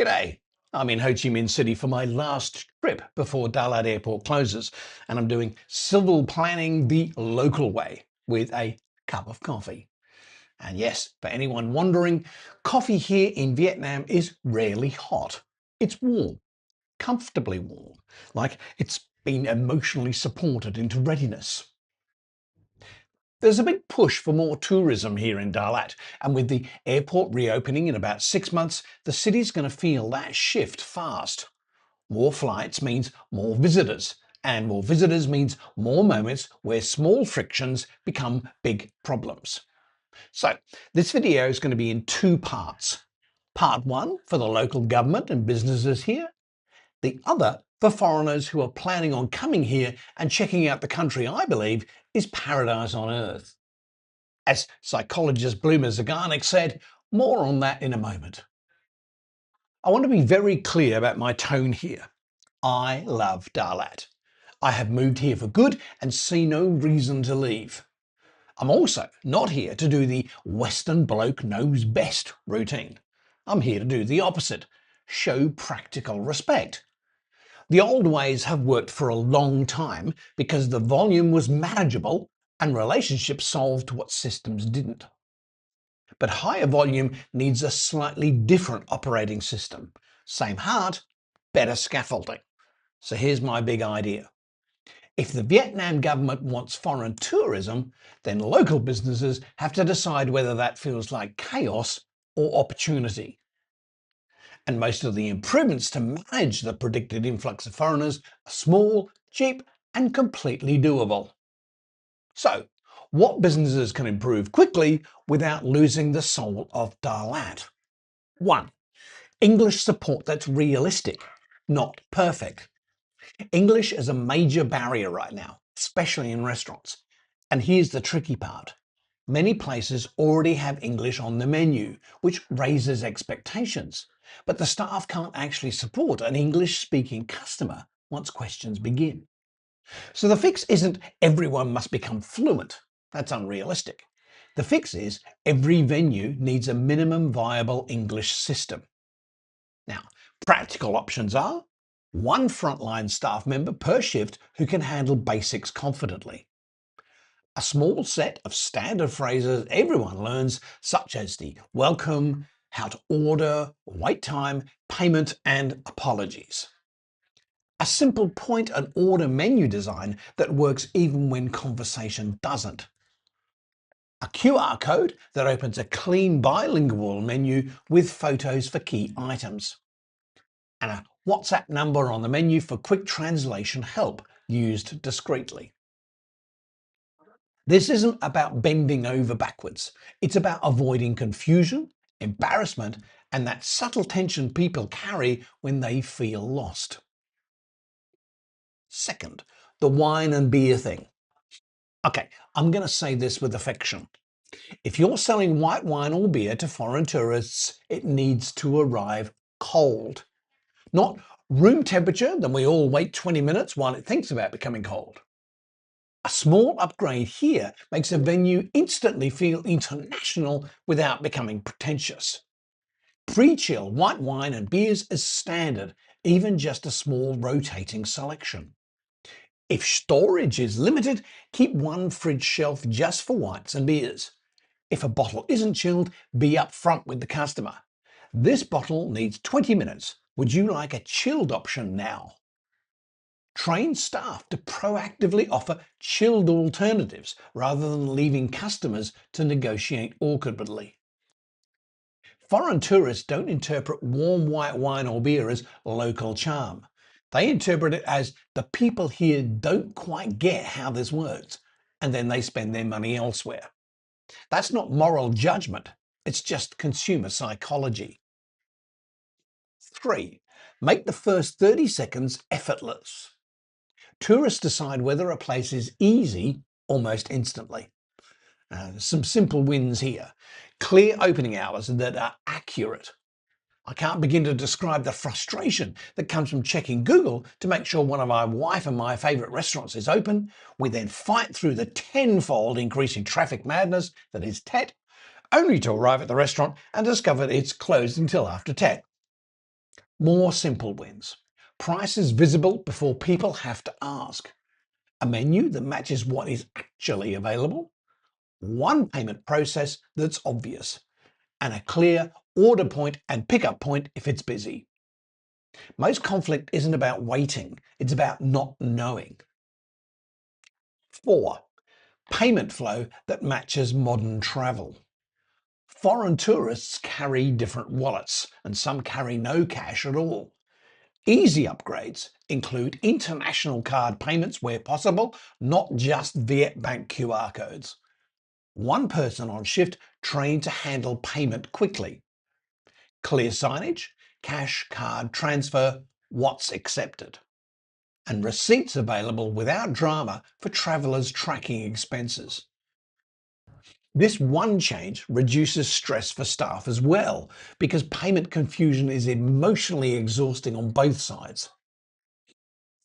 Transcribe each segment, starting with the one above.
G'day. I'm in Ho Chi Minh City for my last trip before Dalat Airport closes, and I'm doing civil planning the local way with a cup of coffee. And yes, for anyone wondering, coffee here in Vietnam is rarely hot. It's warm, comfortably warm, like it's been emotionally supported into readiness. There's a big push for more tourism here in Dalat, and with the airport reopening in about 6 months, the city's going to feel that shift fast. More flights means more visitors, and more visitors means more moments where small frictions become big problems. So, this video is going to be in two parts. Part one for the local government and businesses here, the other for foreigners who are planning on coming here and checking out the country I believe is paradise on earth. As psychologist Bluma Zaganik said, more on that in a moment. I want to be very clear about my tone here. I love Dalat. I have moved here for good and see no reason to leave. I'm also not here to do the Western bloke knows best routine. I'm here to do the opposite, show practical respect. The old ways have worked for a long time because the volume was manageable and relationships solved what systems didn't. But higher volume needs a slightly different operating system. Same heart, better scaffolding. So here's my big idea. If the Vietnam government wants foreign tourism, then local businesses have to decide whether that feels like chaos or opportunity. And most of the improvements to manage the predicted influx of foreigners are small, cheap, and completely doable. So, what businesses can improve quickly without losing the soul of Dalat? 1. English support that's realistic, not perfect. English is a major barrier right now, especially in restaurants. And here's the tricky part. Many places already have English on the menu, which raises expectations. But the staff can't actually support an English-speaking customer once questions begin. So the fix isn't everyone must become fluent. That's unrealistic. The fix is every venue needs a minimum viable English system. Now, practical options are one frontline staff member per shift who can handle basics confidently. A small set of standard phrases everyone learns, such as the welcome, how to order, wait time, payment, and apologies. A simple point and order menu design that works even when conversation doesn't. A QR code that opens a clean bilingual menu with photos for key items. And a WhatsApp number on the menu for quick translation help used discreetly. This isn't about bending over backwards. It's about avoiding confusion, embarrassment, and that subtle tension people carry when they feel lost. Second, the wine and beer thing. Okay, I'm going to say this with affection. If you're selling white wine or beer to foreign tourists, it needs to arrive cold. Not room temperature, then we all wait 20 minutes while it thinks about becoming cold. A small upgrade here makes a venue instantly feel international without becoming pretentious. Pre-chill white wine and beers is standard, even just a small rotating selection. If storage is limited, keep one fridge shelf just for whites and beers. If a bottle isn't chilled, be upfront with the customer. This bottle needs 20 minutes. Would you like a chilled option now? Train staff to proactively offer chilled alternatives rather than leaving customers to negotiate awkwardly. Foreign tourists don't interpret warm white wine or beer as local charm. They interpret it as the people here don't quite get how this works, and then they spend their money elsewhere. That's not moral judgment, it's just consumer psychology. 3. Make the first 30 seconds effortless. Tourists decide whether a place is easy almost instantly. Some simple wins here. Clear opening hours that are accurate. I can't begin to describe the frustration that comes from checking Google to make sure one of my wife and my favourite restaurants is open. We then fight through the tenfold increasing traffic madness that is Tet, only to arrive at the restaurant and discover it's closed until after Tet. More simple wins. Prices visible before people have to ask. A menu that matches what is actually available. One payment process that's obvious. And a clear order point and pickup point if it's busy. Most conflict isn't about waiting, it's about not knowing. 4. Payment flow that matches modern travel. Foreign tourists carry different wallets, and some carry no cash at all. Easy upgrades include international card payments where possible, not just via bank QR codes. One person on shift trained to handle payment quickly. Clear signage, cash, card, transfer, what's accepted. And receipts available without drama for travellers tracking expenses. This one change reduces stress for staff as well, because payment confusion is emotionally exhausting on both sides.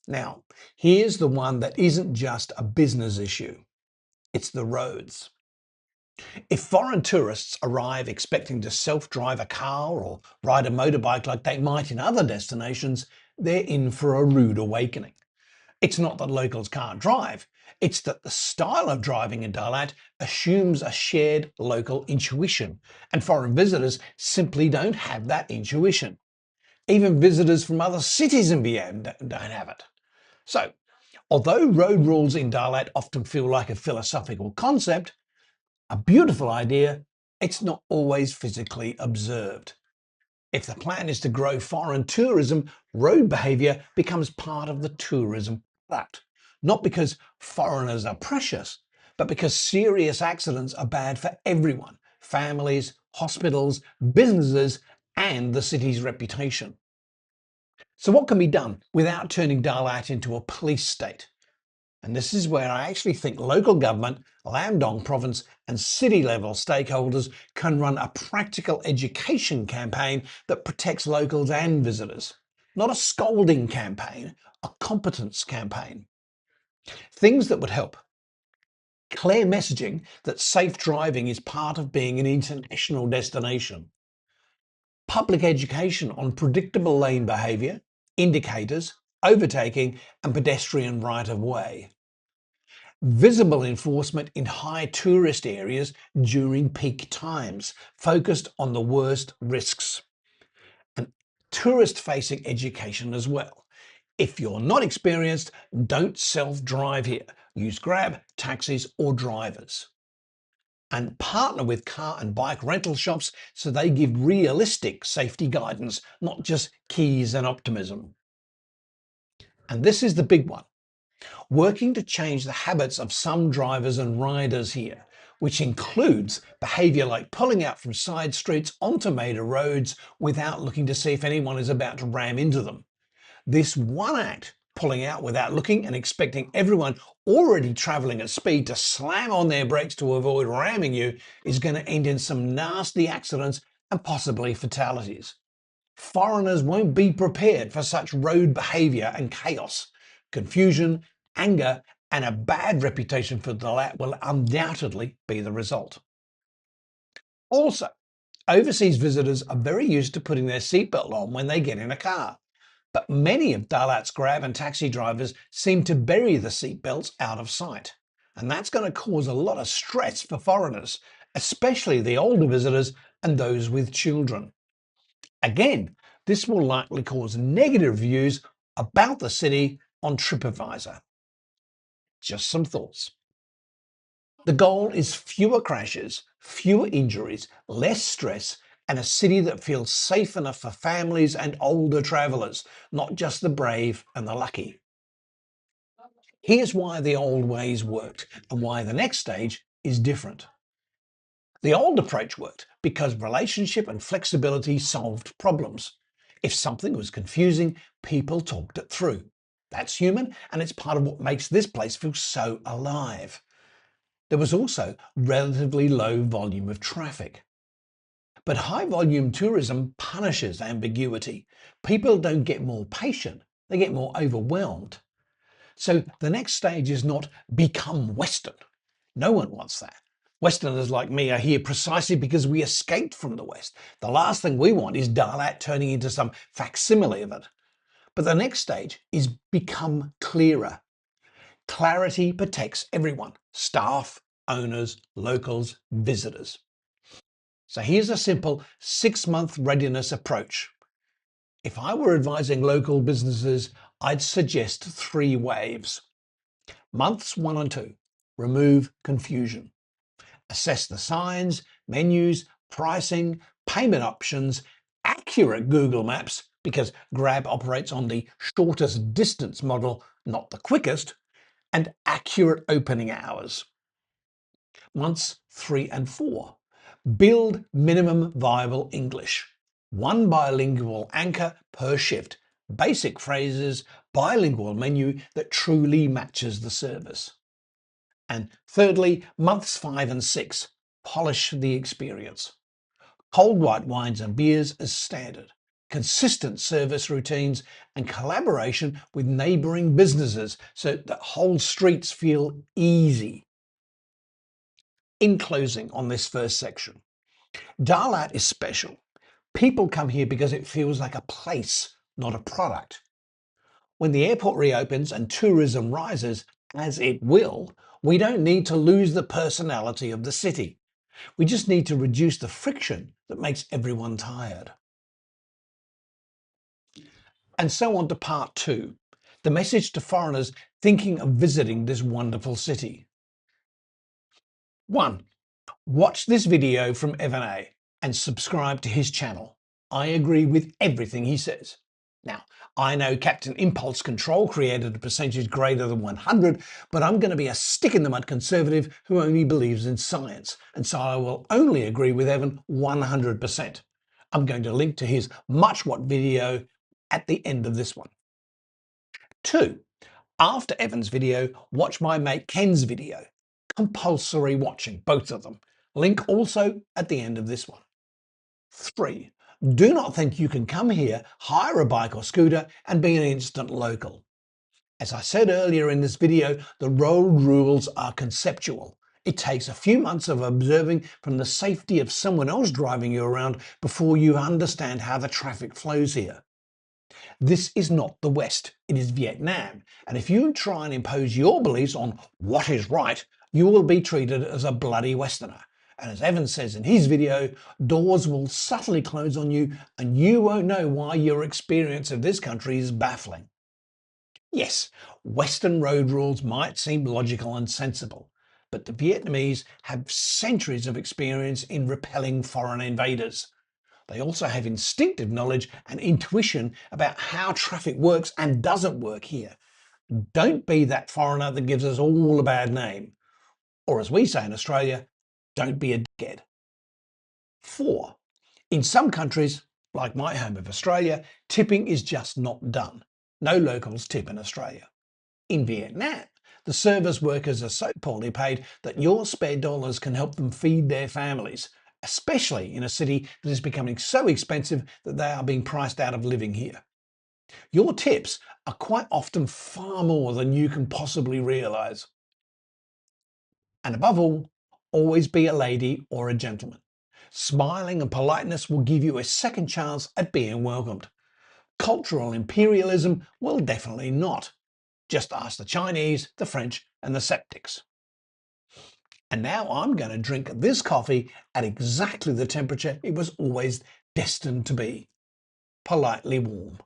Now, here's the one that isn't just a business issue. It's the roads. If foreign tourists arrive expecting to self-drive a car or ride a motorbike like they might in other destinations, they're in for a rude awakening. It's not that locals can't drive, it's that the style of driving in Dalat assumes a shared local intuition, and foreign visitors simply don't have that intuition. Even visitors from other cities in Vietnam don't have it. So, although road rules in Dalat often feel like a philosophical concept, a beautiful idea, it's not always physically observed. If the plan is to grow foreign tourism, road behaviour becomes part of the tourism product. Not because foreigners are precious, but because serious accidents are bad for everyone: families, hospitals, businesses, and the city's reputation. So what can be done without turning Dalat into a police state? And this is where I actually think local government, Lam Dong province and city level stakeholders can run a practical education campaign that protects locals and visitors. Not a scolding campaign, a competence campaign. Things that would help. Clear messaging that safe driving is part of being an international destination. Public education on predictable lane behaviour, indicators, overtaking and pedestrian right of way. Visible enforcement in high tourist areas during peak times, focused on the worst risks. And tourist-facing education as well. If you're not experienced, don't self-drive here. Use Grab, taxis or drivers. And partner with car and bike rental shops so they give realistic safety guidance, not just keys and optimism. And this is the big one. Working to change the habits of some drivers and riders here, which includes behaviour like pulling out from side streets onto major roads without looking to see if anyone is about to ram into them. This one act, pulling out without looking and expecting everyone already travelling at speed to slam on their brakes to avoid ramming you, is going to end in some nasty accidents and possibly fatalities. Foreigners won't be prepared for such road behaviour and chaos. Confusion, anger, and a bad reputation for Dalat will undoubtedly be the result. Also, overseas visitors are very used to putting their seatbelt on when they get in a car. But many of Dalat's Grab and taxi drivers seem to bury the seatbelts out of sight. And that's going to cause a lot of stress for foreigners, especially the older visitors and those with children. Again, this will likely cause negative reviews about the city on TripAdvisor. Just some thoughts. The goal is fewer crashes, fewer injuries, less stress, and a city that feels safe enough for families and older travellers, not just the brave and the lucky. Here's why the old ways worked and why the next stage is different. The old approach worked because relationship and flexibility solved problems. If something was confusing, people talked it through. That's human, and it's part of what makes this place feel so alive. There was also relatively low volume of traffic. But high volume tourism punishes ambiguity. People don't get more patient, they get more overwhelmed. So the next stage is not become Western. No one wants that. Westerners like me are here precisely because we escaped from the West. The last thing we want is Dalat turning into some facsimile of it. But the next stage is become clearer. Clarity protects everyone: staff, owners, locals, visitors. So here's a simple 6-month readiness approach. If I were advising local businesses, I'd suggest 3 waves. Months 1 and 2, remove confusion. Assess the signs, menus, pricing, payment options, accurate Google Maps, because Grab operates on the shortest distance model, not the quickest, and accurate opening hours. Months 3 and 4, build minimum viable English. 1 bilingual anchor per shift, basic phrases, bilingual menu that truly matches the service. And thirdly, months 5 and 6, polish the experience. Cold white wines and beers as standard, consistent service routines, and collaboration with neighbouring businesses so that whole streets feel easy. In closing on this first section, Dalat is special. People come here because it feels like a place, not a product. When the airport reopens and tourism rises, as it will, we don't need to lose the personality of the city. We just need to reduce the friction that makes everyone tired. And so on to part 2, the message to foreigners thinking of visiting this wonderful city. 1. Watch this video from Evan A and subscribe to his channel. I agree with everything he says. Now, I know Captain Impulse Control created a percentage greater than 100, but I'm going to be a stick-in-the-mud conservative who only believes in science, and so I will only agree with Evan 100%. I'm going to link to his much watched video at the end of this one. 2. After Evan's video, watch my mate Ken's video. Compulsory watching, both of them. Link also at the end of this one. 3. Do not think you can come here, hire a bike or scooter and be an instant local. As I said earlier in this video, the road rules are conceptual. It takes a few months of observing from the safety of someone else driving you around before you understand how the traffic flows here. This is not the West, it is Vietnam, and if you try and impose your beliefs on what is right, you will be treated as a bloody Westerner. And as Evan says in his video, doors will subtly close on you and you won't know why your experience of this country is baffling. Yes, Western road rules might seem logical and sensible, but the Vietnamese have centuries of experience in repelling foreign invaders. They also have instinctive knowledge and intuition about how traffic works and doesn't work here. Don't be that foreigner that gives us all a bad name. Or as we say in Australia, don't be a dickhead. 4. In some countries, like my home of Australia, tipping is just not done. No locals tip in Australia. In Vietnam, the service workers are so poorly paid that your spare dollars can help them feed their families, especially in a city that is becoming so expensive that they are being priced out of living here. Your tips are quite often far more than you can possibly realise. And above all, always be a lady or a gentleman. Smiling and politeness will give you a second chance at being welcomed. Cultural imperialism will definitely not. Just ask the Chinese, the French and the Septics. And now I'm going to drink this coffee at exactly the temperature it was always destined to be. Politely warm.